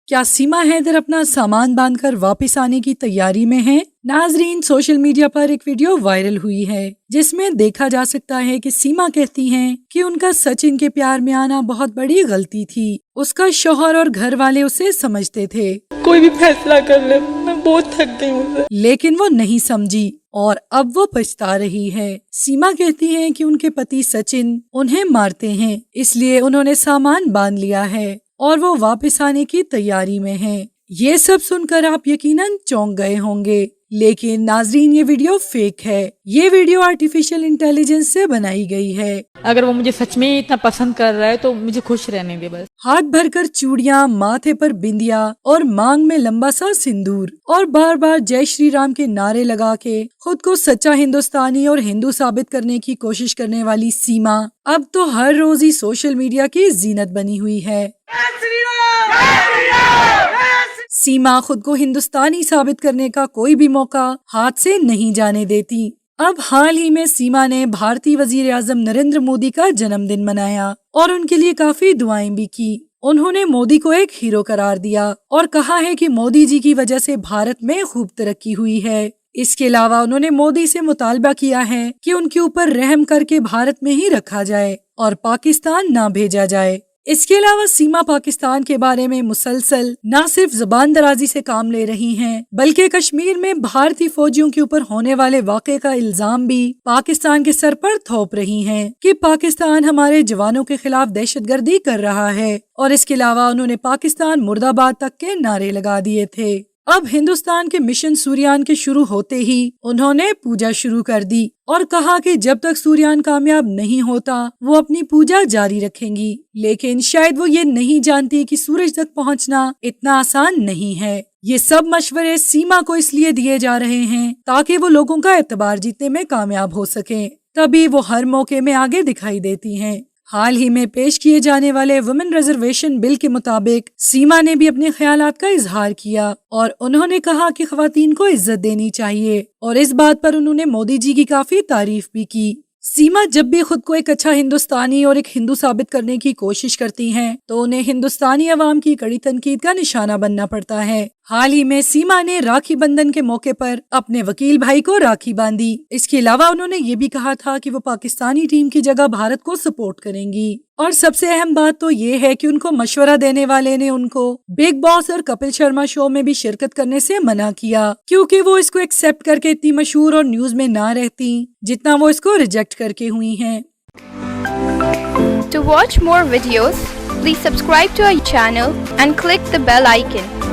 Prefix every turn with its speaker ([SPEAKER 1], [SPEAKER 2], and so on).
[SPEAKER 1] کیا سیما حیدر اپنا سامان باندھ کر واپس آنے کی تیاری میں ہیں؟ ناظرین، سوشل میڈیا پر ایک ویڈیو وائرل ہوئی ہے جس میں دیکھا جا سکتا ہے کہ سیما کہتی ہیں کہ ان کا سچن کے پیار میں آنا بہت بڑی غلطی تھی۔ اس کا شوہر اور گھر والے اسے سمجھتے تھے،
[SPEAKER 2] کوئی بھی فیصلہ کر لے، میں بہت تھک گئی ہوں،
[SPEAKER 1] لیکن وہ نہیں سمجھی اور اب وہ پچھتا رہی ہے۔ سیما کہتی ہیں کہ ان کے پتی سچن انہیں مارتے ہیں، اس لیے انہوں نے سامان باندھ لیا ہے اور وہ واپس آنے کی تیاری میں ہیں۔ یہ سب سن کر آپ یقیناً چونک گئے ہوں گے، لیکن ناظرین یہ ویڈیو فیک ہے۔ یہ ویڈیو آرٹیفیشل انٹیلیجنس سے بنائی گئی ہے۔
[SPEAKER 2] اگر وہ مجھے سچ میں اتنا پسند کر رہا ہے تو مجھے خوش رہنے دے بس۔
[SPEAKER 1] ہاتھ بھر کر چوڑیاں، ماتھے پر بندیا اور مانگ میں لمبا سا سندور اور بار بار جے شری رام کے نعرے لگا کے خود کو سچا ہندوستانی اور ہندو ثابت کرنے کی کوشش کرنے والی سیما اب تو ہر روز ہی سوشل میڈیا کی زینت بنی ہوئی ہے۔ سیما خود کو ہندوستانی ثابت کرنے کا کوئی بھی موقع ہاتھ سے نہیں جانے دیتی۔ اب حال ہی میں سیما نے بھارتی وزیر اعظم نریندر مودی کا جنم دن منایا اور ان کے لیے کافی دعائیں بھی کی۔ انہوں نے مودی کو ایک ہیرو قرار دیا اور کہا ہے کہ مودی جی کی وجہ سے بھارت میں خوب ترقی ہوئی ہے۔ اس کے علاوہ انہوں نے مودی سے مطالبہ کیا ہے کہ ان کے اوپر رحم کر کے بھارت میں ہی رکھا جائے اور پاکستان نہ بھیجا جائے۔ اس کے علاوہ سیما پاکستان کے بارے میں مسلسل نہ صرف زبان درازی سے کام لے رہی ہیں بلکہ کشمیر میں بھارتی فوجیوں کے اوپر ہونے والے واقعے کا الزام بھی پاکستان کے سر پر تھوپ رہی ہیں کہ پاکستان ہمارے جوانوں کے خلاف دہشت گردی کر رہا ہے، اور اس کے علاوہ انہوں نے پاکستان مرد آباد تک کے نعرے لگا دیے تھے۔ اب ہندوستان کے مشن سوریان کے شروع ہوتے ہی انہوں نے پوجا شروع کر دی اور کہا کہ جب تک سوریان کامیاب نہیں ہوتا وہ اپنی پوجا جاری رکھیں گی، لیکن شاید وہ یہ نہیں جانتی کہ سورج تک پہنچنا اتنا آسان نہیں ہے۔ یہ سب مشورے سیما کو اس لیے دیے جا رہے ہیں تاکہ وہ لوگوں کا اعتبار جیتنے میں کامیاب ہو سکیں، تبھی وہ ہر موقع میں آگے دکھائی دیتی ہیں۔ حال ہی میں پیش کیے جانے والے ویمن ریزرویشن بل کے مطابق سیما نے بھی اپنے خیالات کا اظہار کیا اور انہوں نے کہا کہ خواتین کو عزت دینی چاہیے، اور اس بات پر انہوں نے مودی جی کی کافی تعریف بھی کی۔ سیما جب بھی خود کو ایک اچھا ہندوستانی اور ایک ہندو ثابت کرنے کی کوشش کرتی ہیں تو انہیں ہندوستانی عوام کی کڑی تنقید کا نشانہ بننا پڑتا ہے۔ حال ہی میں سیما نے راکھی بندھن کے موقع پر اپنے وکیل بھائی کو راکھی باندھی۔ اس کے علاوہ انہوں نے یہ بھی کہا تھا کہ وہ پاکستانی ٹیم کی جگہ بھارت کو سپورٹ کریں گی، اور سب سے اہم بات تو یہ ہے کہ ان کو مشورہ دینے والے نے ان کو بگ باس اور کپل شرما شو میں بھی شرکت کرنے سے منع کیا، کیونکہ وہ اس کو ایکسپٹ کر کے اتنی مشہور اور نیوز میں نہ رہتی جتنا وہ اس کو ریجیکٹ کر کے ہوئی ہیں۔
[SPEAKER 3] To watch more videos, please subscribe to our channel and click the bell icon.